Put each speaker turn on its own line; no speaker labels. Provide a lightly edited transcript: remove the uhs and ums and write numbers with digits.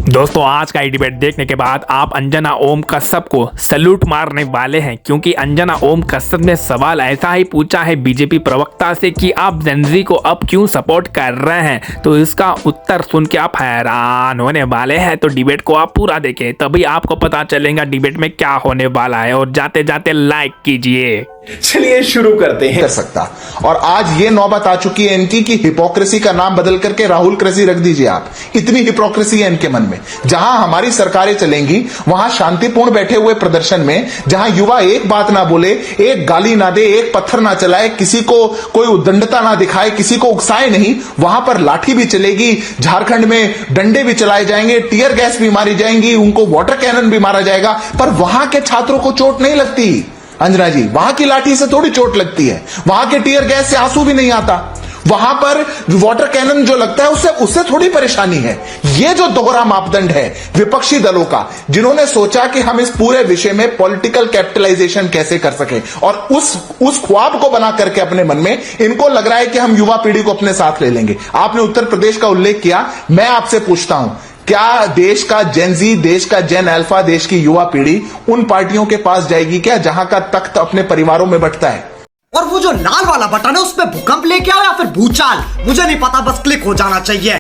दोस्तों आज का ये डिबेट देखने के बाद आप अंजना ओम कश्यप को सैल्यूट मारने वाले हैं, क्योंकि अंजना ओम कश्यप ने सवाल ऐसा ही पूछा है बीजेपी प्रवक्ता से कि आप जेनजी को अब क्यों सपोर्ट कर रहे हैं। तो इसका उत्तर सुन के आप हैरान होने वाले हैं। तो डिबेट को आप पूरा देखें, तभी आपको पता चलेगा डिबेट में क्या होने वाला है। और जाते जाते लाइक कीजिए।
चलिए शुरू करते हैं।
कर सकता और आज ये नौबत आ चुकी है इनकी कि हिपोक्रेसी का नाम बदल करके राहुल क्रेसी रख दीजिए आप। इतनी हिपोक्रेसी है इनके मन में। जहां हमारी सरकारें चलेंगी वहां शांतिपूर्ण बैठे हुए प्रदर्शन में, जहां युवा एक बात ना बोले, एक गाली ना दे, एक पत्थर ना चलाए, किसी को कोई उद्दंडता ना दिखाए, किसी को उकसाए नहीं, वहां पर लाठी भी चलेगी, झारखंड में डंडे भी चलाए जाएंगे, टीयर गैस भी मारी जाएंगी, उनको वाटर कैनन भी मारा जाएगा, पर वहां के छात्रों को चोट नहीं लगती। अंजना जी, वहां की लाठी से थोड़ी चोट लगती है, वहां के टीयर गैस से आंसू भी नहीं आता, वहां पर वाटर कैनन जो लगता है उससे थोड़ी परेशानी है। ये जो दोहरा मापदंड है विपक्षी दलों का, जिन्होंने सोचा कि हम इस पूरे विषय में पॉलिटिकल कैपिटलाइजेशन कैसे कर सके, और उस ख्वाब को बना करके अपने मन में इनको लग रहा है कि हम युवा पीढ़ी को अपने साथ ले लेंगे। आपने उत्तर प्रदेश का उल्लेख किया, मैं आपसे पूछता हूं, क्या देश का जेनजी, देश का जेन अल्फा, देश की युवा पीढ़ी उन पार्टियों के पास जाएगी क्या जहां का तख्त अपने परिवारों में बंटता है?
और वो जो लाल वाला बटन है उस पे भूकंप लेके आओ या फिर भूचाल, मुझे नहीं पता, बस क्लिक हो जाना चाहिए।